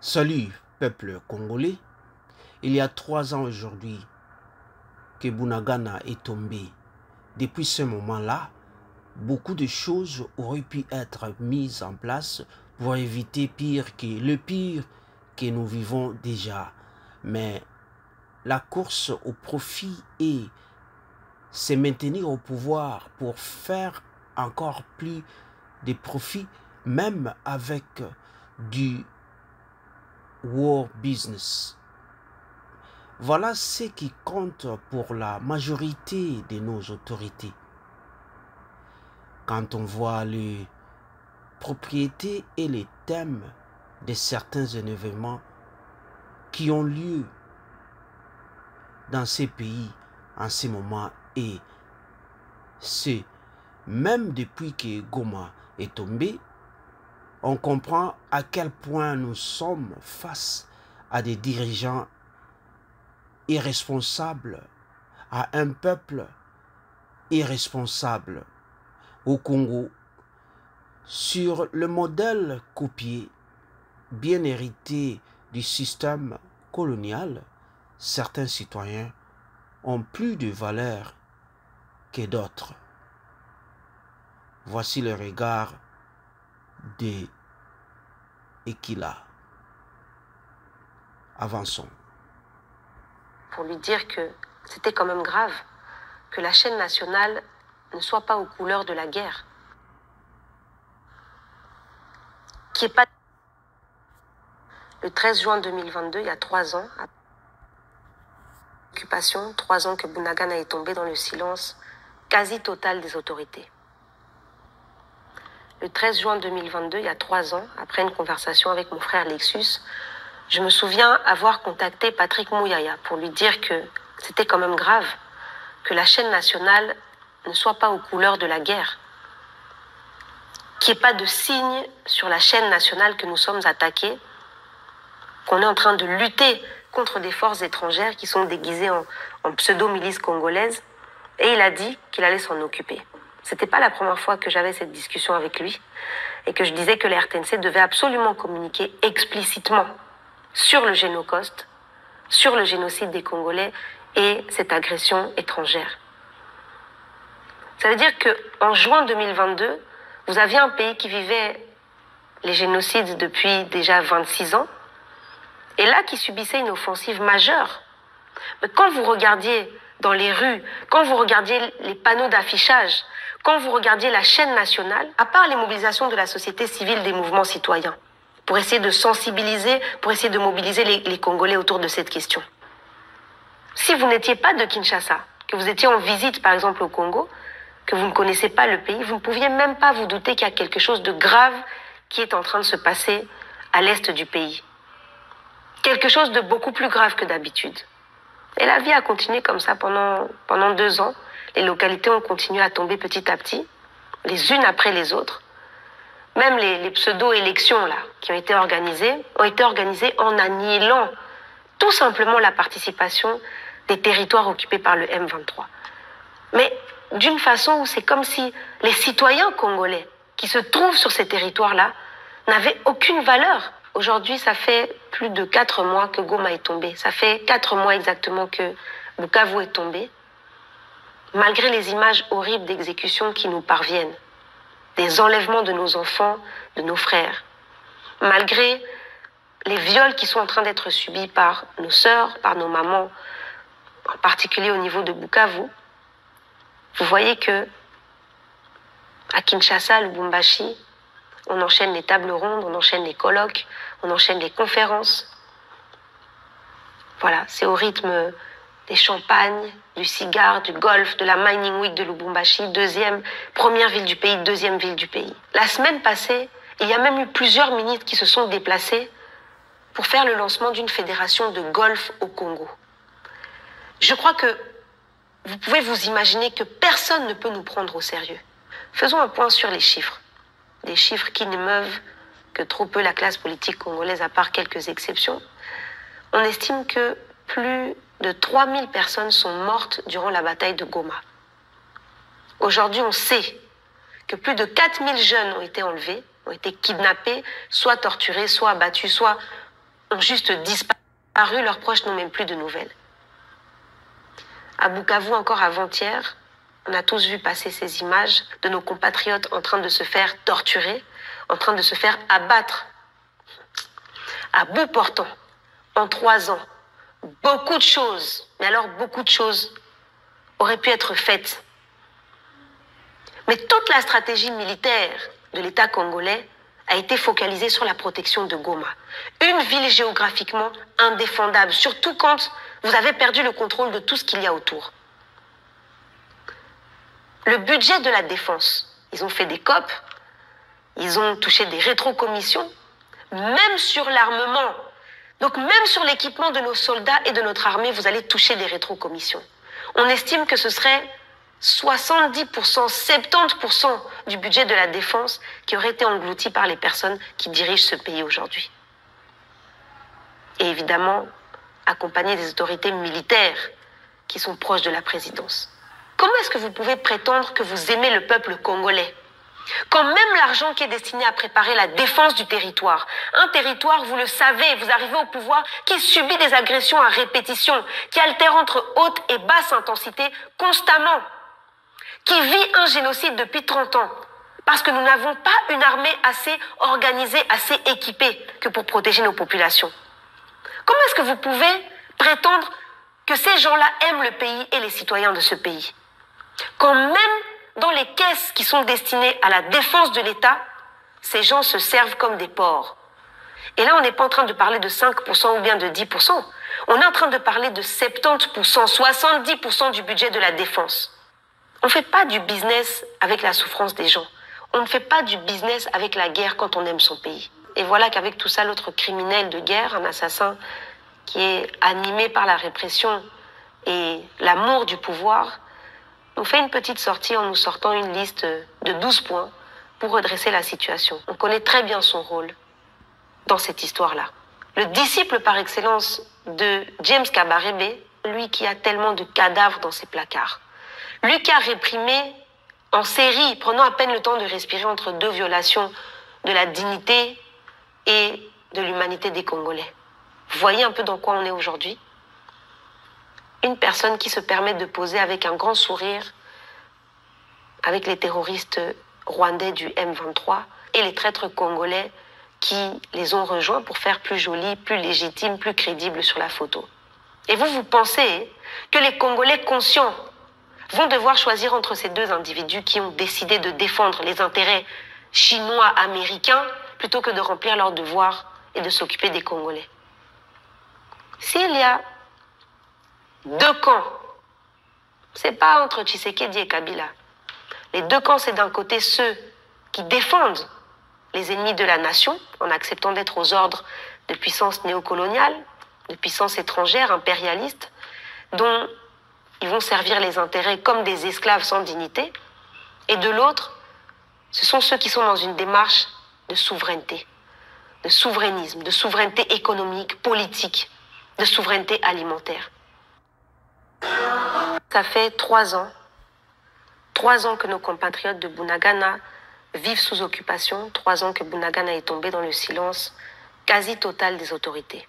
Salut, peuple congolais. Il y a 3 ans aujourd'hui que Bunagana est tombé. Depuis ce moment-là, beaucoup de choses auraient pu être mises en place pour éviter le pire que nous vivons déjà. Mais la course au profit et se maintenir au pouvoir pour faire encore plus de profits, même avec du war business. Voilà ce qui compte pour la majorité de nos autorités. Quand on voit les propriétés et les thèmes de certains événements qui ont lieu dans ces pays en ce moment, et c'est même depuis que Goma est tombé, on comprend à quel point nous sommes face à des dirigeants irresponsables, à un peuple irresponsable au Congo, sur le modèle copié, bien hérité du système colonial. Certains citoyens ont plus de valeur que d'autres. Voici le regard de Ekila. Avançons. Pour lui dire que c'était quand même grave que la chaîne nationale ne soit pas aux couleurs de la guerre. Qui est pas le 13 juin 2022, il y a 3 ans, à l'occupation, 3 ans que Bunagana est tombé dans le silence quasi total des autorités. Le 13 juin 2022, il y a 3 ans, après une conversation avec mon frère Lexus, je me souviens avoir contacté Patrick Mouyaya pour lui dire que c'était quand même grave que la chaîne nationale ne soit pas aux couleurs de la guerre. Qu'il n'y ait pas de signe sur la chaîne nationale que nous sommes attaqués, qu'on est en train de lutter contre des forces étrangères qui sont déguisées en pseudo-milices congolaises. Et il a dit qu'il allait s'en occuper. C'était pas la première fois que j'avais cette discussion avec lui et que je disais que les RTNC devaient absolument communiquer explicitement sur le Génocauste, sur le génocide des Congolais et cette agression étrangère. Ça veut dire qu'en juin 2022, vous aviez un pays qui vivait les génocides depuis déjà 26 ans et là qui subissait une offensive majeure. Mais quand vous regardiez dans les rues, quand vous regardiez les panneaux d'affichage, quand vous regardiez la chaîne nationale, à part les mobilisations de la société civile, des mouvements citoyens, pour essayer de sensibiliser, pour essayer de mobiliser les Congolais autour de cette question. Si vous n'étiez pas de Kinshasa, que vous étiez en visite par exemple au Congo, que vous ne connaissez pas le pays, vous ne pouviez même pas vous douter qu'il y a quelque chose de grave qui est en train de se passer à l'est du pays. Quelque chose de beaucoup plus grave que d'habitude. Et la vie a continué comme ça pendant 2 ans. Les localités ont continué à tomber petit à petit, les unes après les autres. Même les pseudo-élections là, qui ont été organisées en annihilant tout simplement la participation des territoires occupés par le M23. Mais d'une façon où c'est comme si les citoyens congolais qui se trouvent sur ces territoires-là n'avaient aucune valeur. Aujourd'hui, ça fait plus de 4 mois que Goma est tombé. Ça fait 4 mois exactement que Bukavu est tombé. Malgré les images horribles d'exécutions qui nous parviennent, des enlèvements de nos enfants, de nos frères, malgré les viols qui sont en train d'être subis par nos sœurs, par nos mamans, en particulier au niveau de Bukavu, vous voyez que à Kinshasa, Lubumbashi, on enchaîne les tables rondes, on enchaîne les colloques, on enchaîne les conférences. Voilà, c'est au rythme des champagnes, du cigare, du golf, de la Mining Week de Lubumbashi, première ville du pays, deuxième ville du pays. La semaine passée, il y a même eu plusieurs ministres qui se sont déplacés pour faire le lancement d'une fédération de golf au Congo. Je crois que vous pouvez vous imaginer que personne ne peut nous prendre au sérieux. Faisons un point sur les chiffres. Des chiffres qui n'émeuvent que trop peu la classe politique congolaise, à part quelques exceptions. On estime que plus de 3000 personnes sont mortes durant la bataille de Goma. Aujourd'hui, on sait que plus de 4000 jeunes ont été enlevés, ont été kidnappés, soit torturés, soit abattus, soit ont juste disparu, leurs proches n'ont même plus de nouvelles. À Bukavu, encore avant-hier, on a tous vu passer ces images de nos compatriotes en train de se faire torturer, en train de se faire abattre. À bout portant, en 3 ans, beaucoup de choses, mais alors beaucoup de choses, auraient pu être faites. Mais toute la stratégie militaire de l'État congolais a été focalisée sur la protection de Goma. Une ville géographiquement indéfendable, surtout quand vous avez perdu le contrôle de tout ce qu'il y a autour. Le budget de la défense, ils ont fait des COP, ils ont touché des rétrocommissions, même sur l'armement. Donc même sur l'équipement de nos soldats et de notre armée, vous allez toucher des rétrocommissions. On estime que ce serait 70%, 70% du budget de la défense qui aurait été englouti par les personnes qui dirigent ce pays aujourd'hui. Et évidemment, accompagné des autorités militaires qui sont proches de la présidence. Comment est-ce que vous pouvez prétendre que vous aimez le peuple congolais quand même l'argent qui est destiné à préparer la défense du territoire, un territoire, vous le savez, vous arrivez au pouvoir, qui subit des agressions à répétition, qui altère entre haute et basse intensité constamment, qui vit un génocide depuis 30 ans, parce que nous n'avons pas une armée assez organisée, assez équipée que pour protéger nos populations. Comment est-ce que vous pouvez prétendre que ces gens-là aiment le pays et les citoyens de ce pays, quand même dans les caisses qui sont destinées à la défense de l'État, ces gens se servent comme des porcs. Et là, on n'est pas en train de parler de 5% ou bien de 10%. On est en train de parler de 70%, 70% du budget de la défense. On ne fait pas du business avec la souffrance des gens. On ne fait pas du business avec la guerre quand on aime son pays. Et voilà qu'avec tout ça, l'autre criminel de guerre, un assassin qui est animé par la répression et l'amour du pouvoir, nous fait une petite sortie en nous sortant une liste de 12 points pour redresser la situation. On connaît très bien son rôle dans cette histoire-là. Le disciple par excellence de James Kabarebe, lui qui a tellement de cadavres dans ses placards. Lui qui a réprimé en série, prenant à peine le temps de respirer entre 2 violations de la dignité et de l'humanité des Congolais. Vous voyez un peu dans quoi on est aujourd'hui ? Une personne qui se permet de poser avec un grand sourire avec les terroristes rwandais du M23 et les traîtres congolais qui les ont rejoints pour faire plus joli, plus légitime, plus crédible sur la photo. Et vous pensez que les Congolais conscients vont devoir choisir entre ces 2 individus qui ont décidé de défendre les intérêts chinois, américains, plutôt que de remplir leurs devoirs et de s'occuper des Congolais. S'il y a 2 camps, c'est pas entre Tshisekedi et Kabila. Les 2 camps, c'est d'un côté ceux qui défendent les ennemis de la nation en acceptant d'être aux ordres de puissances néocoloniales, de puissances étrangères, impérialistes, dont ils vont servir les intérêts comme des esclaves sans dignité. Et de l'autre, ce sont ceux qui sont dans une démarche de souveraineté, de souverainisme, de souveraineté économique, politique, de souveraineté alimentaire. Ça fait 3 ans que nos compatriotes de Bunagana vivent sous occupation, 3 ans que Bunagana est tombé dans le silence quasi total des autorités.